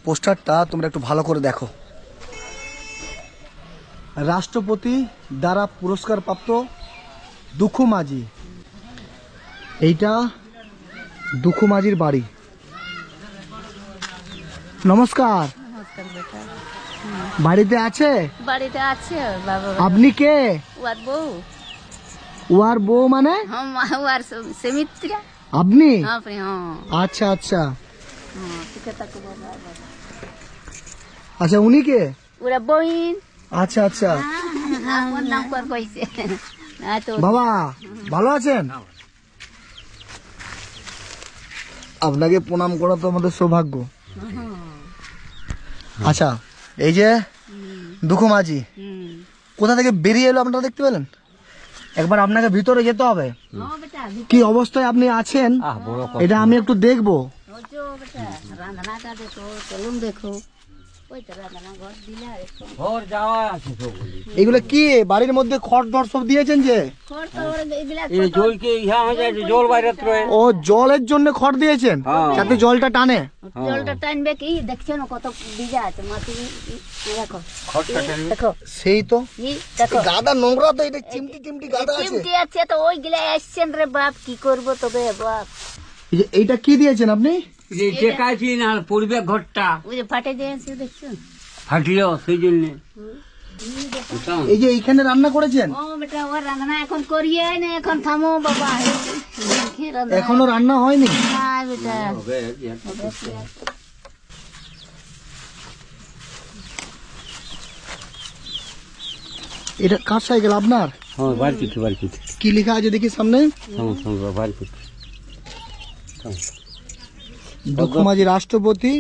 পোস্টারটা তোমরা একটু ভালো করে দেখো। রাষ্ট্রপতি দ্বারা পুরস্কার প্রাপ্ত দুঃখু মাঝি, এইটা দুঃখু মাঝির বাড়ি। নমস্কার। নমস্কার বেটা। বাড়িতে আছে? বাড়িতে আছে বাবা। আপনি কে? ওয়ার বউ। ওয়ার বউ মানে? ওয়ার সুমিত্রা। আপনি? আপনি? আচ্ছা আচ্ছা ঠিক আছে বাবা। আচ্ছা, উনি কে? ওরা বইন। আচ্ছা আচ্ছা আমার নাম কর কইছে। বাবা ভালো আছেন? আপনাকে প্রণাম করা তো আমাদের সৌভাগ্য। আচ্ছা, এই যে দুঃখু মাঝি কোথা থেকে বেরিয়ে এলো আপনারা দেখতে পেলেন? একবার আপনাকে ভিতরে যেতে হবে। কি অবস্থায় আপনি আছেন এটা আমি একটু দেখবো। রান্নাটা দেখো, চলুন দেখো। এগুলো কি বাড়ির মধ্যে খড় টড় সব দিয়েছেন? যে ও জলের জন্য খড় দিয়েছেন যাতে জলটা টানে। জলটা টানবে কি দেখছেন কত ভিজা আছে মাটি। দেখো দেখো সেই তো দেখো গাদা নোংরা তো, এটা চিমটি চিমটি গাদা আছে। চিমটি আছে তো ওই গিলা আসছেন রে বাপ, কি করবো তবে বাপ। এইটা কি দিয়েছেন আপনি? পরিবেশ ঘরটা ওই যে ফাটে দিয়েছে দেখছেন, ফাটিল সেই জন্য। এই যে এইখানে রান্না করেছেন? ও বেটা ওর রান্না এখন করিয়ে না, এখন থামো বাবা। এখনো রান্না হয়নি? না বেটা। এটা কার সাইকেল আপনার? কি লেখা আছে দেখি সামনে? দুঃখু মাঝি রাষ্ট্রপতি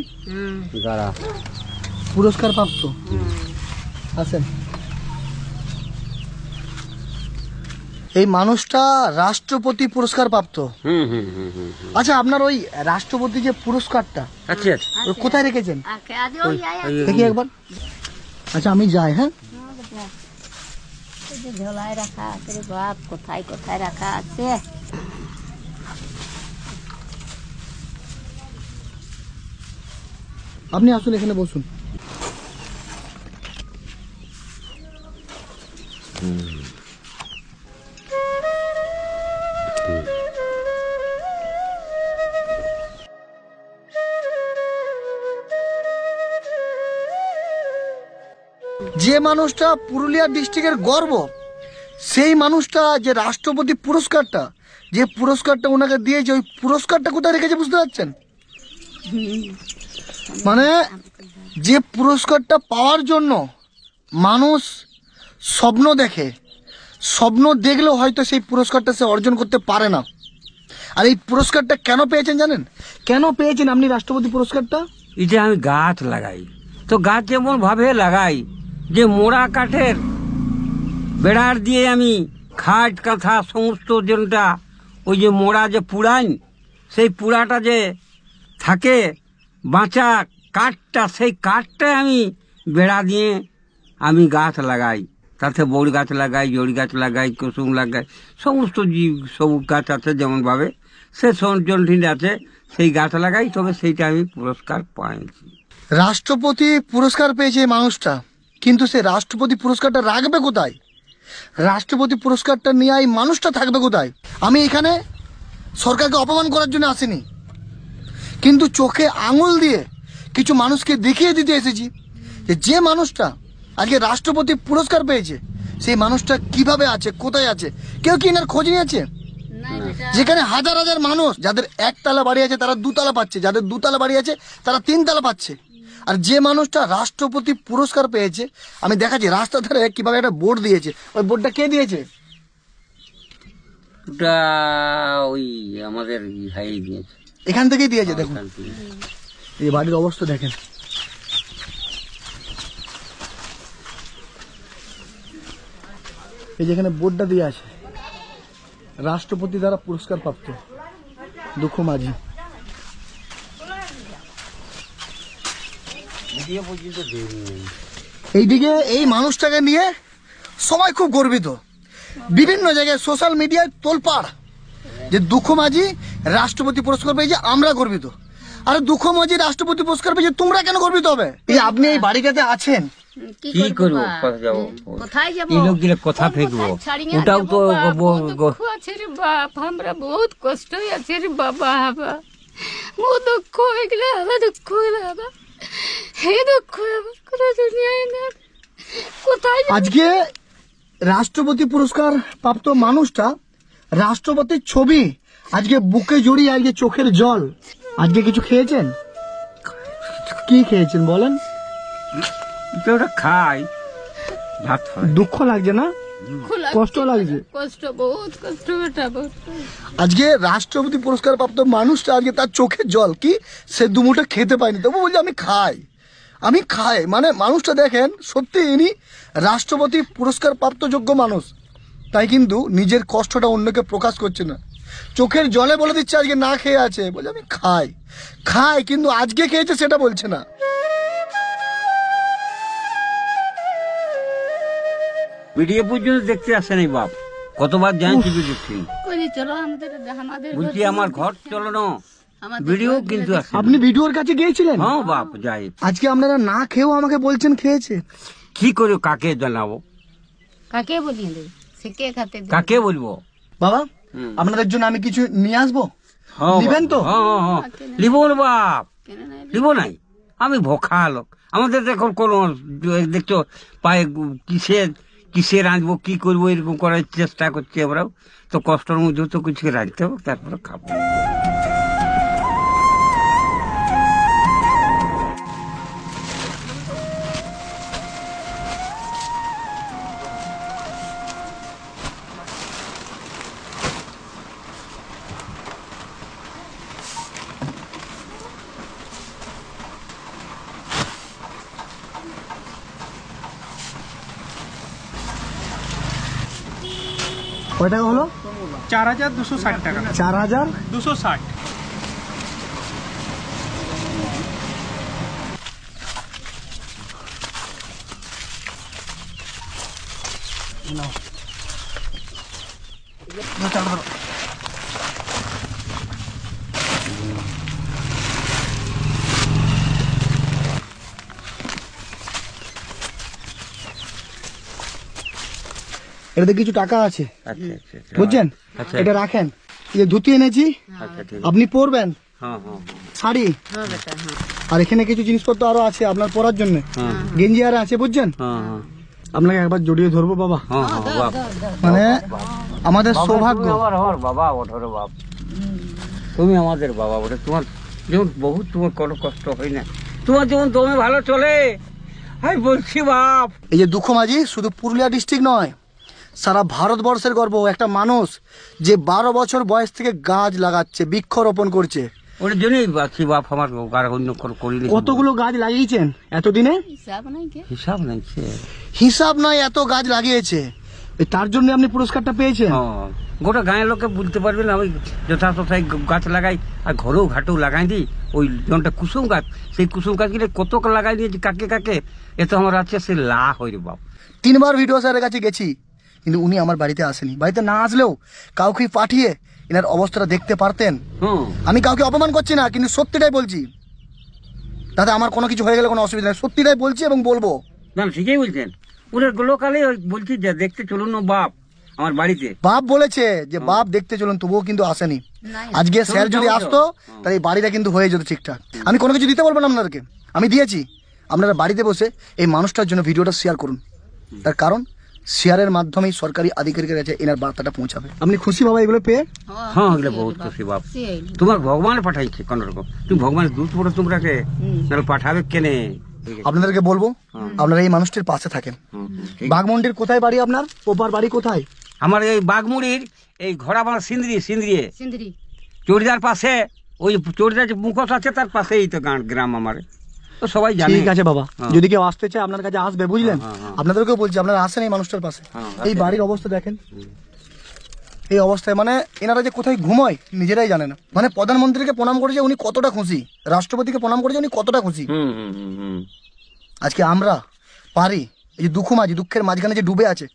পুরস্কার প্রাপ্ত। আছেন এই মানুষটা রাষ্ট্রপতি পুরস্কার প্রাপ্ত। আচ্ছা, আপনার ওই রাষ্ট্রপতি যে পুরস্কারটা কোথায় রেখেছেন দেখি একবার। আচ্ছা আমি যাই। হ্যাঁ, ঝোলায় রাখা আছে রে বাপ, কোথায় কোথায় রাখা আছে। আপনি আসুন, এখানে বসুন। যে মানুষটা পুরুলিয়া ডিস্ট্রিক্টের গর্ব, সেই মানুষটা যে রাষ্ট্রপতি পুরস্কারটা, যে পুরস্কারটা ওনাকে দিয়েছে, ওই পুরস্কারটা কোথায় রেখেছে বুঝতে পারছেন? মানে যে পুরস্কারটা পাওয়ার জন্য মানুষ স্বপ্ন দেখে, স্বপ্ন দেখলেও হয়তো সেই পুরস্কারটা সে অর্জন করতে পারে না। আর এই পুরস্কারটা কেন পেয়েছেন জানেন? কেন পেয়েছেন আপনি রাষ্ট্রপতি পুরস্কারটা? এটা আমি গাছ লাগাই, তো গাছ যেমন ভাবে লাগাই যে মোড়া কাঠের বেড়ার দিয়ে আমি খাট কাঁথা সমস্ত যেটা ওই যে মোড়া যে পুড়াই, সেই পুড়াটা যে থাকে বাঁচা কাঠটা, সেই কাঠটাই আমি বেড়া দিয়ে আমি গাছ লাগাই। তাতে বড় গাছ লাগাই, জড়ি গাছ লাগাই, কুসুম লাগাই, সমস্ত জীব সবুজ গাছ আছে যেমনভাবে সে সঞ্চল আছে সেই গাছ লাগাই, তবে সেইটা আমি পুরস্কার পাইছি। রাষ্ট্রপতি পুরস্কার পেয়েছে এই মানুষটা, কিন্তু সে রাষ্ট্রপতি পুরস্কারটা রাখবে কোথায়? রাষ্ট্রপতি পুরস্কারটা নিয়ে এই মানুষটা থাকবে কোথায়? আমি এখানে সরকারকে অপমান করার জন্য আসিনি, কিন্তু চোখে আঙুল দিয়ে কিছু মানুষকে দেখিয়ে দিতে এসেছি যে মানুষটা আজকে রাষ্ট্রপতি পুরস্কার পেয়েছে সেই মানুষটা কিভাবে আছে, কোথায় আছে। কেউ কি এনার খোঁজ নিয়েছে? যেখানে হাজার হাজার মানুষ যাদের একতলা বাড়ি আছে তারা দুতলা পাচ্ছে, যাদের দুতলা বাড়ি আছে তারা তিনতলা পাচ্ছে। আর যে মানুষটা রাষ্ট্রপতি পুরস্কার পেয়েছে, আমি দেখাচ্ছি রাস্তা ধারে কিভাবে একটা বোর্ড দিয়েছে। ওই বোর্ডটা কে দিয়েছে? ওটা ওই আমাদের ভাই দিয়েছে, এখান থেকেই দিয়েছে। দেখুন এই বাড়ির অবস্থা দেখেন। এই যেখানে বোর্ডটা দিয়ে আছে, রাষ্ট্রপতি দ্বারা পুরস্কার প্রাপ্ত দুঃখু মাঝি। এইদিকে এই মানুষটাকে নিয়ে সবাই খুব গর্বিত, বিভিন্ন জায়গায় সোশ্যাল মিডিয়ায় তোলপাড় যে দুঃখু মাঝি রাষ্ট্রপতি পুরস্কার পেয়েছে, আমরা গর্বিত। আরে দুঃখ মাঝে রাষ্ট্রপতি পুরস্কার পেয়েছে, তোমরা কেন গর্বিত হবে? এই যে আপনি এই বাড়িটাতে আছেন, কি করবো, কোথায় যাবো? কোথায় যাবো? এই লোক দিলে কথা ফেকবো, ওটাও তো দুঃখ আছে রে বাপ, আমরা বহুত কষ্ট আছে রে বাবা। বহুত দুঃখ হয়ে গেলে আবার দুঃখ হয়ে আবার হে দুঃখ আবার কোনো দুনিয়ায় না। কোথায় যাবো? আজকে রাষ্ট্রপতি পুরস্কার প্রাপ্ত মানুষটা রাষ্ট্রপতির ছবি আজকে বুকে জড়িয়ে, আজকে চোখের জল। আজকে কিছু খেয়েছেন? কি খেয়েছেন বলেন? ওটা খাই, ভাত হয়। দুঃখ লাগছে না? দুঃখ লাগছে, কষ্ট লাগছে? কষ্ট, বহুত কষ্ট বেটা, বহুত কষ্ট। আজকে রাষ্ট্রপতি পুরস্কার প্রাপ্ত মানুষটা আজকে তার চোখের জল কি, সে দুমুঠো খেতে পায়নি, তবু বলছে আমি খাই। মানে মানুষটা দেখেন, সত্যি ইনি রাষ্ট্রপতি পুরস্কার প্রাপ্ত যোগ্য মানুষ, তাই কিন্তু নিজের কষ্টটা অন্যকে প্রকাশ করছে না, চোখের জলে বলে দিচ্ছে আজকে না খেয়ে আছে, বলছে আমি খাই, কিন্তু আজকে খেয়েছে সেটা বলছে না। ভিডিও পর্যন্ত দেখতে আসে নাই বাপ, কতবার যাই টিভি দেখছি, কই চলো আমাদের বলছি আমার ঘর চলো না, আমাদের ভিডিও কিন্তু আসে। আপনি ভিডিওর কাছে গিয়েছিলেন? হ্যাঁ বাপ যাই। আজকে আপনারা না খেয়েও আমাকে বলছেন খেয়েছে। কি করে কাকে জানাবো, কাকে বলিয়ে দেবে, সে কে খাতে দেবে? কাকে বলবো? বাবা, আপনাদের জন্য আমি কিছু নিয়ে আসবো, হ্যাঁ নিবেন তো? হ্যাঁ, লিব না বাপ, কেন নাই? লিব নাই, আমি ভোখা লোক। আমাদের এখন কোন দেখছো পায়ে কিসে রাঁধবো, কি করবো, এরকম করার চেষ্টা করছি আমরাও। তো কষ্টের মধ্যে তো কিছু রাঁধতে হবে, তারপরে খাবো। কয় টাকা হলো? 4260 টাকা। 4260। এটাতে কিছু টাকা আছে, আচ্ছা আচ্ছা আচ্ছা। বুঝছেন? আচ্ছা। এটা রাখেন। এই যে ধুতি এনেছি, আচ্ছা ঠিক আছে। আপনি পরবেন, হ্যাঁ হ্যাঁ শাড়ি, হ্যাঁ বেটা, হ্যাঁ। আর এখানে কিছু জিনিসপত্র আরো আছে আপনার পরার জন্য, হ্যাঁ গেঞ্জি আর আছে, বুঝছেন? হ্যাঁ হ্যাঁ আপনাকে একবার জড়িয়ে ধরবো বাবা, হ্যাঁ হ্যাঁ বাপ, মানে আমাদের বাবা, সৌভাগ্য। তুমি আমার বাবা ওঠো রে বাপ, তুমি আমাদের বাবা ওঠে। তোমার যেমন বহুত তোমার কোনো কষ্ট হয় না, তোমার যেমন দমে ভালো চলে, আমি বলছি বাপ। এই যে দুঃখ মাঝি শুধু পুরুলিয়া ডিস্ট্রিক্ট নয়, সারা ভারতবর্ষের গর্ব। একটা মানুষ যে 12 বছর বয়স থেকে গাছ লাগাচ্ছে, বৃক্ষরোপণ করছে। ওটার জন্যই আছি বাপ, আমার আর অন্য কোনো করিনি। কতগুলো গাছ লাগিয়েছেন এতদিনে? হিসাব নাই কে? হিসাব নাই সে। হিসাব নয়, এত গাছ লাগিয়েছে, তার জন্য আপনি পুরস্কারটা পেয়েছেন। হ্যাঁ, গোটা গাঁয়ের লোকে বলতে পারবে না, আমি যথাযথায় গাছ লাগাই, আর ঘরেও ঘাটেও লাগাই দিই। ওই যেমনটা কুসুম গাছ, সেই কুসুম গাছগুলো কত লাগাই দিয়েছি কাকে কাকে, এ তো আমার আছে সে লা হয় রে বাপ। 3 বার ভিডিও স্যারের কাছে গেছি, কিন্তু উনি আমার বাড়িতে আসেনি। বাড়িতে না আসলেও কাউকে পাঠিয়ে এনার অবস্থাটা দেখতে পারতেন। হুম, আমি কাউকে অপমান করছি না, কিন্তু সত্যিটাই বলছি। তাতে আমার কোনো কিছু হয়ে গেলে কোনো অসুবিধা নেই, সত্যিটাই বলছি এবং বলবো। না ঠিকই বলছেন। ওদের লোকালে বলছি যে দেখতে চলুন না বাপ আমার বাড়িতে। বাপ বলেছে যে বাপ দেখতে চলুন, তবুও কিন্তু আসেনি। আজকে স্যার যদি আসতো তাহলে এই বাড়িটা কিন্তু হয়ে যেত ঠিকঠাক। আমি কোনো কিছু দিতে বলবো না আপনাদেরকে, আমি দিয়েছি। আপনারা বাড়িতে বসে এই মানুষটার জন্য ভিডিওটা শেয়ার করুন, তার কারণ শেয়ারের মাধ্যমেই সরকারি আধিকারিকের কাছে এনার বার্তাটা পৌঁছাবে। আপনি খুশি বাবা এগুলো পেয়ে? হ্যাঁ এগুলো বহুত খুশি বাপ, তোমার ভগবান পাঠাইছে কোন রকম, তুমি ভগবানের দূত পড়ে তোমরাকে পাঠাবে কেনে। আপনাদেরকে বলবো আপনারা এই মানুষটির পাশে থাকেন। বাঘমন্ডির কোথায় বাড়ি আপনার? ওপার বাড়ি কোথায়? আমার এই বাগমুড়ির এই ঘোড়াবাড়া সিন্দ্রিয়ে সিন্ধরি চড়িদার পাশে, ওই চড়িদার যে মুখোশ আছে তার পাশেই তো গ্রাম আমার, তো সবাই জানে। ঠিক আছে বাবা, হ্যাঁ। যদি কেউ আসতে চায় আপনার কাছে আসবে, বুঝলেন? হ্যাঁ, হ্যাঁ। আপনাদেরকেও বলছি আপনারা আসেন এই মানুষটার পাশে। হ্যাঁ, এই বাড়ির অবস্থা দেখেন, এই অবস্থায় মানে এনারা যে কোথায় ঘুমোয় নিজেরাই জানে না। মানে প্রধানমন্ত্রীকে প্রণাম করেছে উনি কতটা খুশি, রাষ্ট্রপতিকে প্রণাম করেছে উনি কতটা খুশি। হুম হুম হুম হুম। আজকে আমরা পারি এই যে দুঃখের মাঝখানে যে ডুবে আছে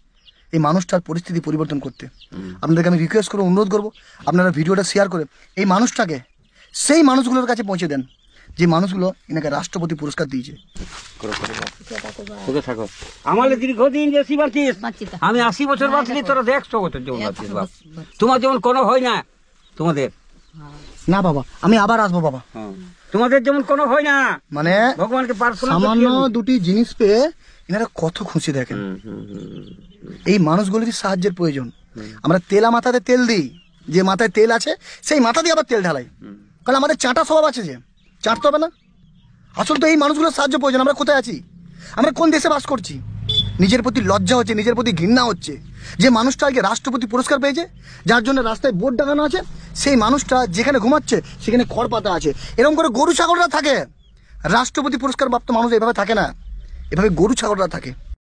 এই মানুষটার পরিস্থিতি পরিবর্তন করতে। আপনাদেরকে আমি রিকোয়েস্ট করবো, অনুরোধ করবো, আপনারা ভিডিওটা শেয়ার করে এই মানুষটাকে সেই মানুষগুলোর কাছে পৌঁছে দেন যে মানুষগুলো এনাকে রাষ্ট্রপতি পুরস্কার দিয়েছে। তোকে থাকো আমাদের দীর্ঘদিন বেশি বাঁচিস, বাঁচি তো। আমি 80 বছর বাঁচলি, তোরা 100 বছর যেমন বাঁচিস বাপ। তোমার যেমন কোনো হয় না, তোমাদের না বাবা, আমি আবার আসবো বাবা। তোমাদের যেমন কোনো হয় না, মানে ভগবানকে প্রার্থনা সামান্য করছি আমি। দুটি জিনিস পেয়ে এনারা কত খুশি দেখেন। এই মানুষগুলোরই সাহায্যের প্রয়োজন। আমরা তেলা মাথাতে তেল দিই, যে মাথায় তেল আছে সেই মাথা দিয়ে আবার তেল ঢালাই, কারণ আমাদের চাটা স্বভাব আছে, যে চাটতে হবে না। আসল তো এই মানুষগুলোর সাহায্য প্রয়োজন। আমরা কোথায় আছি? আমরা কোন দেশে বাস করছি? নিজের প্রতি লজ্জা হচ্ছে, নিজের প্রতি ঘৃণা হচ্ছে। যে মানুষটা আগে রাষ্ট্রপতি পুরস্কার পেয়েছে, যার জন্য রাস্তায় বোর্ড টাঙানো আছে, সেই মানুষটা যেখানে ঘুমাচ্ছে সেখানে খড় পাতা আছে। এরকম করে গরু ছাগলরা থাকে। রাষ্ট্রপতি পুরস্কার প্রাপ্ত মানুষ এভাবে থাকে না, এভাবে গরু ছাগলরা থাকে।